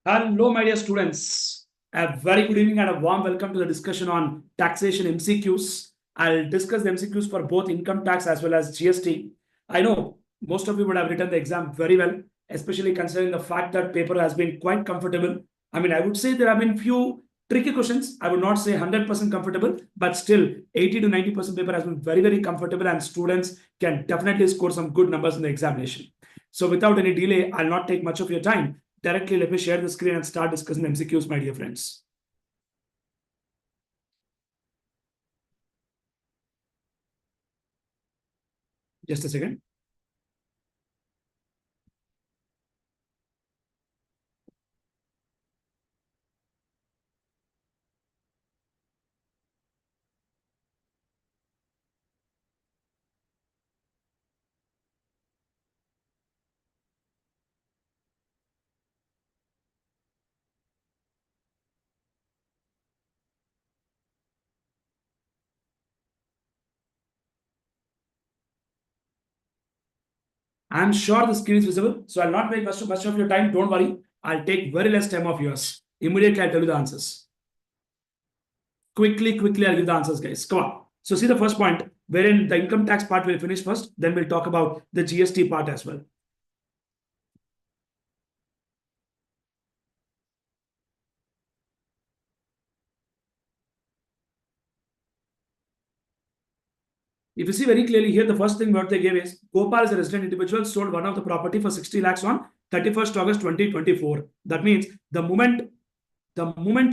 Hello, my dear students. A very good evening and a warm welcome to the discussion on taxation MCQs. I'll discuss the MCQs for both income tax as well as GST. I know most of you would have written the exam very well, especially considering the fact that paper has been quite comfortable. I mean, I would say there have been few tricky questions. I would not say 100% comfortable, but still 80 to 90% paper has been very comfortable and students can definitely score some good numbers in the examination. So without any delay, I'll not take much of your time. Directly, let me share the screen and start discussing MCQs, my dear friends. Just a second. I'm sure the screen is visible, so I'll not make much of your time. Don't worry. I'll take very less time of yours. Immediately, I'll tell you the answers. Quickly, I'll give the answers, guys. Come on. So see the first point, wherein the income tax part will finish first, then we'll talk about the GST part as well. If you see very clearly here, the first thing what they gave is Gopal is a resident individual, sold one of the property for 60 lakhs on 31st August 2024. That means the moment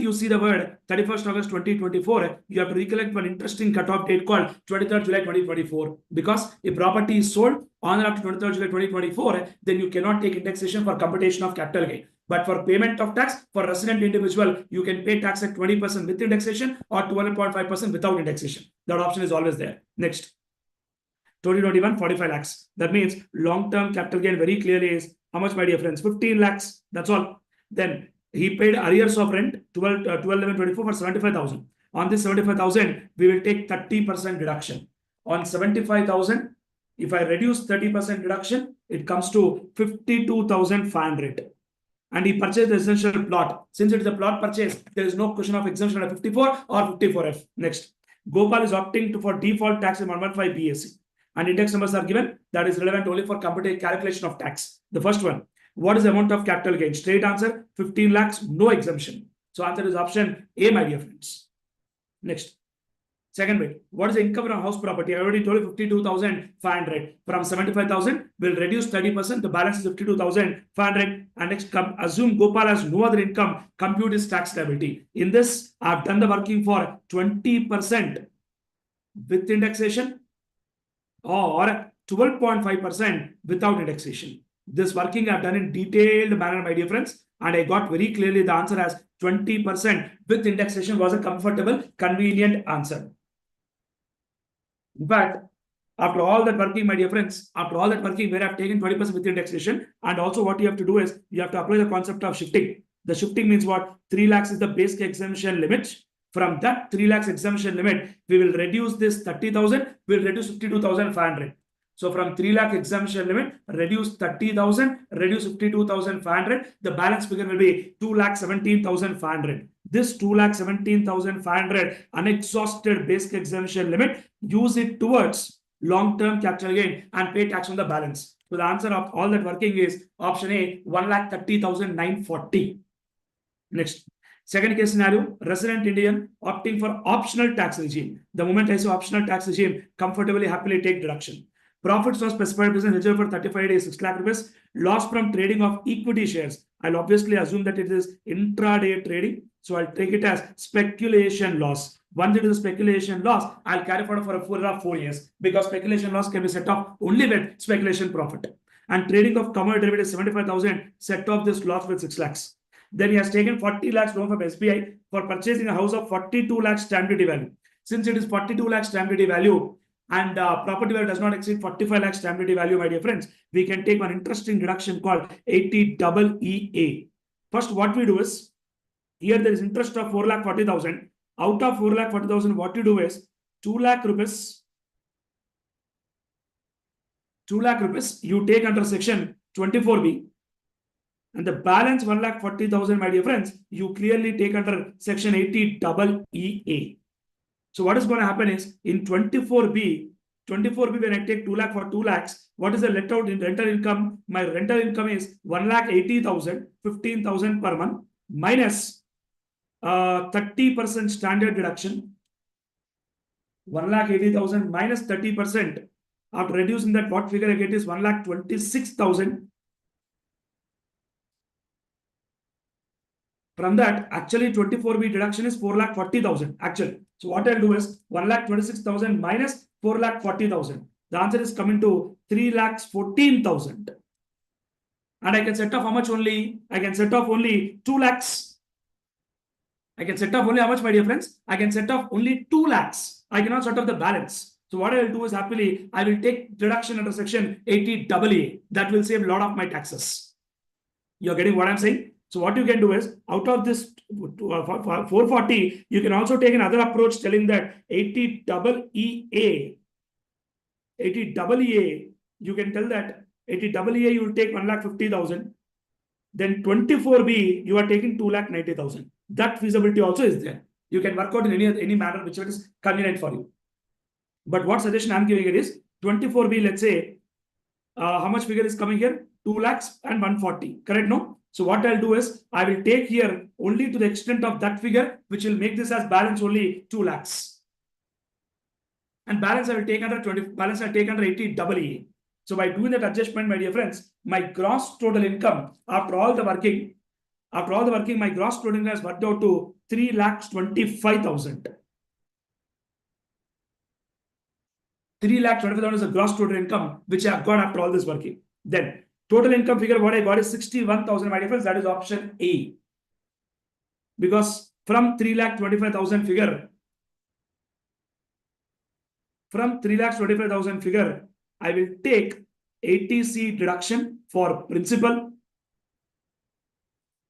you see the word 31st August 2024, you have to recollect one interesting cutoff date called 23rd July 2024. Because if property is sold on or after 23rd July 2024, then you cannot take indexation for computation of capital gain. But for payment of tax for resident individual, you can pay tax at 20% with indexation or 12.5% without indexation. That option is always there. Next. 2021, 45 lakhs. That means long-term capital gain very clearly is how much, my dear friends? 15 lakhs. That's all. Then he paid arrears of rent 12/11/24 for 75,000. On this 75,000, we will take 30% deduction. On 75,000, if I reduce 30% deduction, it comes to 52,500. And he purchased the essential plot. Since it is a plot purchase, there is no question of exemption at 54 or 54F. Next, Gopal is opting for default tax in 115 BAC. And index numbers are given. That is relevant only for calculation of tax. The first one, what is the amount of capital gain? Straight answer, 15 lakhs, no exemption. So answer is option A, my dear friends. Next. Second bit, what is the income from house property? I already told you 52,500. From 75,000, we'll reduce 30%. The balance is 52,500. And next, assume Gopal has no other income. Compute his tax liability. In this, I've done the working for 20% with indexation or 12.5% without indexation. This working I've done in detailed manner, my dear friends, and I got very clearly the answer as 20% with indexation was a comfortable, convenient answer. In fact, after all that working, my dear friends, after all that working, where I've taken 20% with indexation, and also what you have to do is you have to apply the concept of shifting. The shifting means what? 3 lakhs is the basic exemption limit. From that 3 lakhs exemption limit, we will reduce this 30,000, we'll reduce 52,500. So from 3 lakh exemption limit, reduce 30,000, reduce 52,500. The balance figure will be 2,17,500. This 2,17,500 unexhausted basic exemption limit, use it towards long-term capital gain and pay tax on the balance. So the answer of all that working is option A, 1,30,940. Next. Second case scenario, resident Indian opting for optional tax regime. The moment I say optional tax regime, comfortably, happily take deduction. Profits of specified business eligible for 35 days, 6 lakh rupees. Loss from trading of equity shares. I'll obviously assume that it is intraday trading. So I'll take it as speculation loss. Once it is a speculation loss, I'll carry forward for a full of 4 years because speculation loss can be set off only with speculation profit. And trading of commodity derivatives 75,000, set off this loss with 6 lakhs. Then he has taken 40 lakhs loan from SBI for purchasing a house of 42 lakhs stamp duty value. Since it is 42 lakhs stamp duty value and property value does not exceed 45 lakhs stamp duty value, my dear friends, we can take one interesting deduction called 80EEA. First, what we do is, here there is interest of 4,40,000. Out of 4,40,000, what you do is 2 lakh rupees, you take under section 24B. And the balance 1,40,000, my dear friends, you clearly take under section 80EEA. So what is going to happen is in 24B, when I take 2 lakh for 2 lakhs, what is the let out in rental income? My rental income is 1,80,000, 15,000 per month minus 30% standard deduction. 1,80,000 minus 30%. After reducing that, what figure I get is 1,26,000. From that, actually 24B deduction is 4,40,000 actually. So what I'll do is 1,26,000 minus 4,40,000. The answer is coming to 3,14,000. And I can set off how much only? I can set off only 2 lakhs. I can set off only how much, my dear friends? I can set off only 2 lakhs. I cannot set off the balance. So what I will do is happily, I will take deduction under section 80AA. That will save a lot of my taxes. You're getting what I'm saying? So what you can do is, out of this 440, you can also take another approach telling that 80EEA, you can tell that 80EEA you will take 1,50,000. Then 24B, you are taking 2,90,000. That feasibility also is there. You can work out in any manner which is convenient for you. But what suggestion I'm giving it is 24B, let's say, how much figure is coming here? 2 lakhs and 140. Correct? No? So what I'll do is I will take here only to the extent of that figure, which will make this as balance only 2 lakhs. And balance I will take under 80EE. So by doing that adjustment, my dear friends, my gross total income after all the working, my gross total income has worked out to 3,25,000. 3,25,000 is the gross total income which I have got after all this working. Then total income figure what I got is 61,000, my dear friends. That is option A. Because from 3,25,000 figure, I will take 80C deduction for principal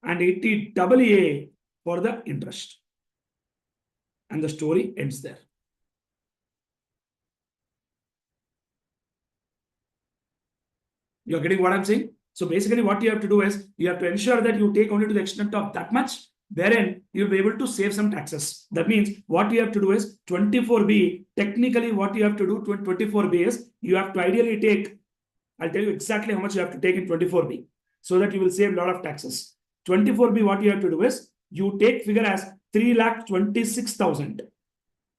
and 80AA for the interest. And the story ends there. You're getting what I'm saying? So basically what you have to do is, you have to ensure that you take only to the extent of that much, wherein you'll be able to save some taxes. That means what you have to do is 24B, technically what you have to do 24B is, you have to ideally take, I'll tell you exactly how much you have to take in 24B, so that you will save a lot of taxes. 24B, what you have to do is, you take figure as 3,26,000.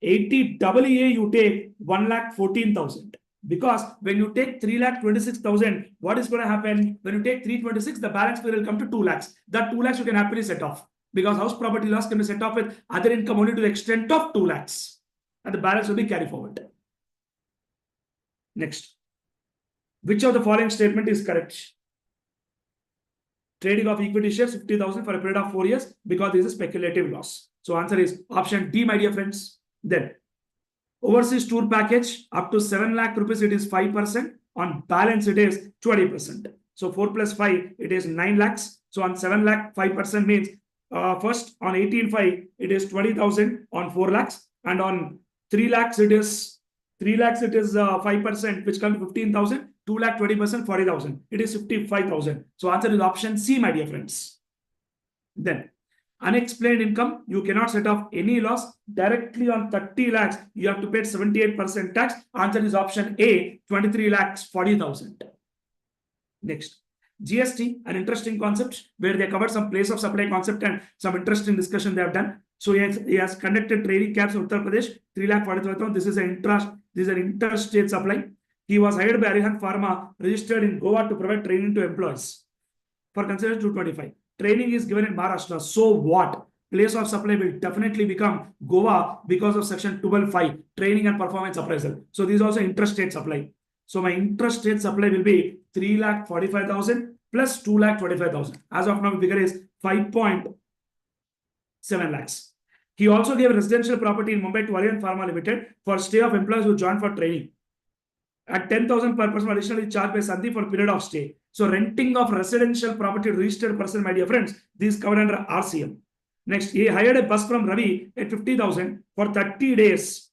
80AA, you take 1,14,000. Because when you take 3,26,000, what is going to happen? When you take 326, the balance figure will come to 2 lakhs. That 2 lakhs you can happily set off. Because house property loss can be set off with other income only to the extent of 2 lakhs. And the balance will be carried forward. Next. Which of the following statement is correct? Trading of equity shares 50,000 for a period of 4 years because this is speculative loss. So answer is option D, my dear friends. Then overseas tour package up to 7 lakh rupees, it is 5%. On balance, it is 20%. So 4 plus 5, it is 9 lakhs. So on 7 lakh, 5% means first on 18.5, it is 20,000 on 4 lakhs. And on 3 lakhs, it is 5%, which comes to 15,000. 2 lakh 20%, 40,000. It is 55,000. So answer is option C, my dear friends. Then unexplained income, you cannot set off any loss. Directly on 30 lakhs, you have to pay 78% tax. Answer is option A, 23 lakhs 40,000. Next, GST, an interesting concept where they covered some place of supply concept and some interesting discussion they have done. So he has conducted trading camps in Uttar Pradesh, 3,45,000. This is an interstate supply. He was hired by Arihant Pharma, registered in Goa to provide training to employees. For consideration 225. Training is given in Maharashtra. So what? Place of supply will definitely become Goa because of section 12.5, training and performance appraisal. So this is also interstate supply. So my interstate supply will be 3,45,000 plus 2,25,000. As of now, the figure is 5.7 lakhs. He also gave residential property in Mumbai to Arihant Pharma Limited for stay of employees who joined for training. At 10,000 per person additionally charged by Sandeep for period of stay. So renting of residential property to registered person, my dear friends, this is covered under RCM. Next, he hired a bus from Ravi at 50,000 for 30 days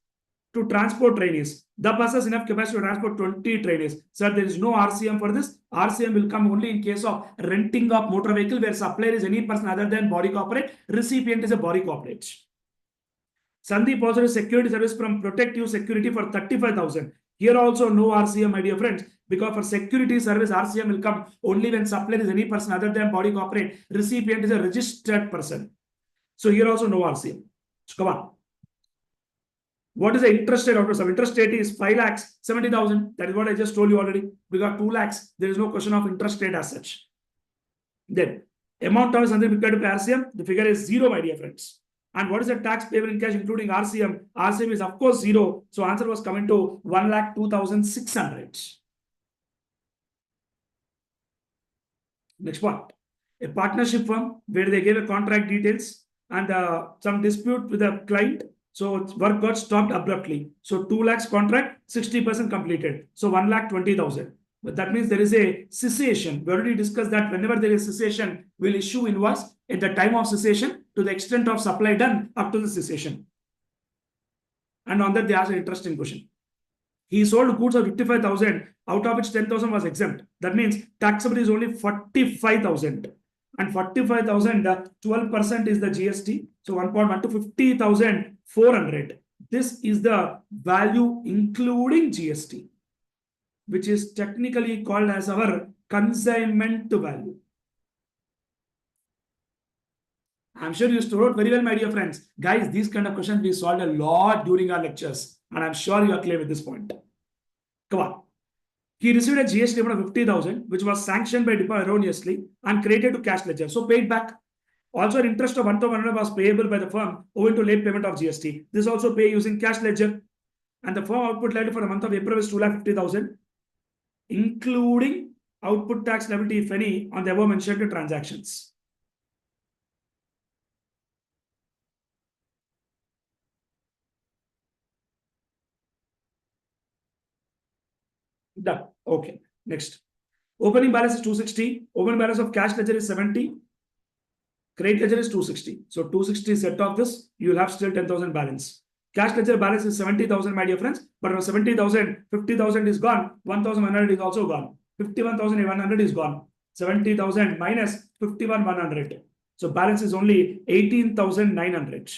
to transport trainees. The bus has enough capacity to transport 20 trainees. Sir, there is no RCM for this. RCM will come only in case of renting of motor vehicle where supplier is any person other than body corporate. Recipient is a body corporate. Sandeep also has security service from Protective Security for 35,000. Here also no RCM, my dear friends, because for security service, RCM will come only when supplier is any person other than body corporate. Recipient is a registered person. So here also no RCM. So come on. What is the interest rate out of some? Interest rate is 5,70,000. That is what I just told you already. We got 2 lakhs. There is no question of interest rate as such. Then amount of something required to pay RCM. The figure is 0, my dear friends. And what is the tax payable in cash including RCM? RCM is of course 0. So answer was coming to 1,02,600. Next part. A partnership firm where they gave a contract details and some dispute with the client. So work got stopped abruptly. So 2 lakhs contract, 60% completed. So 1,20,000. But that means there is a cessation. We already discussed that whenever there is cessation, we'll issue invoice at the time of cessation to the extent of supply done up to the cessation. And on that, they asked an interesting question. He sold goods of 55,000, out of which 10,000 was exempt. That means taxable is only 45,000. And 45,000, 12% is the GST. So 1.1 to 50,400. This is the value including GST, which is technically called as our consignment value. I'm sure you stored very well, my dear friends. Guys, these kind of questions we solved a lot during our lectures. And I'm sure you are clear with this point. Come on. He received a GST payment of 50,000, which was sanctioned by DIPA erroneously and created to cash ledger. So paid back. Also, an interest of 1,100 was payable by the firm owing to late payment of GST. This also pay using cash ledger. And the firm output liability for the month of April is 2,50,000, including output tax liability, if any, on the above mentioned transactions. Done. Okay. Next. Opening balance is 260. Opening balance of cash ledger is 70. Credit ledger is 260. So 260 set off this, you will have still 10,000 balance. Cash ledger balance is 70,000, my dear friends. But from 70,000, 50,000 is gone. 1,100 is also gone. 51,100 is gone. 70,000 minus 51,100. So balance is only 18,900.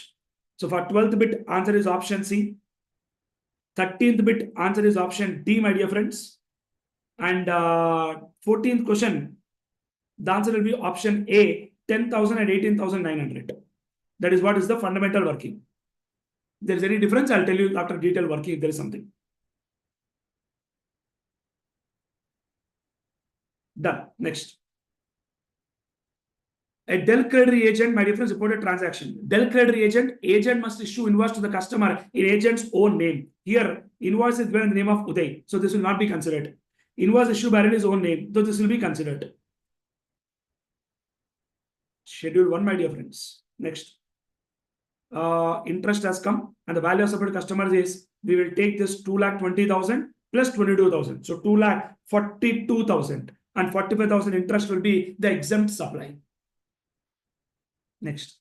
So for 12th bit, answer is option C. 13th bit, answer is option D, my dear friends. And 14th question, the answer will be option A, 10,000 and 18,900. That is what is the fundamental working. If there is any difference, I'll tell you after detailed working if there is something. Done. Next. A Dell creditor agent, my dear friends, reported transaction. Dell creditor agent must issue invoice to the customer in agent's own name. Here, invoice is given in the name of Uday, so this will not be considered. Invoice issued by his own name, so this will be considered. Schedule 1, my dear friends. Next. Interest has come and the value of supported customers is, we will take this 2,20,000 plus 22,000. So 2,42,000 and 45,000 interest will be the exempt supply. Next.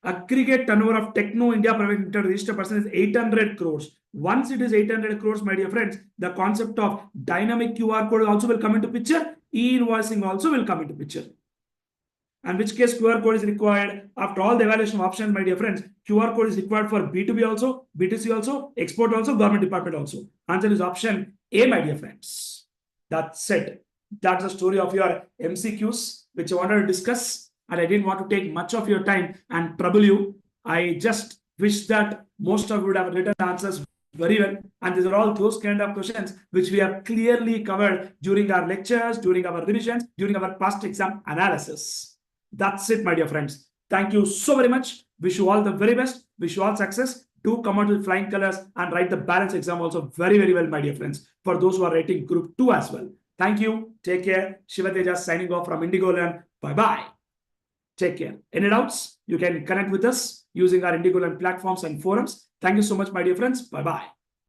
Aggregate turnover of Techno India Private Limited registered person is 800 crores. Once it is 800 crores, my dear friends, the concept of dynamic QR code also will come into picture. E-invoicing also will come into picture. And which case QR code is required? After all the evaluation of options, my dear friends, QR code is required for B2B also, B2C also, export also, government department also. Answer is option A, my dear friends. That's it. That's the story of your MCQs, which I wanted to discuss. And I didn't want to take much of your time and trouble you. I just wish that most of you would have written answers very well. And these are all those kind of questions which we have clearly covered during our lectures, during our revisions, during our past exam analysis. That's it, my dear friends. Thank you so very much. Wish you all the very best. Wish you all success. Do come out with flying colors and write the balance exam also very, very well, my dear friends. For those who are writing group 2 as well. Thank you. Take care. Shiva Teja signing off from IndigoLearn. Bye-bye. Take care. Any doubts? You can connect with us using our IndigoLearn platforms and forums. Thank you so much, my dear friends. Bye-bye.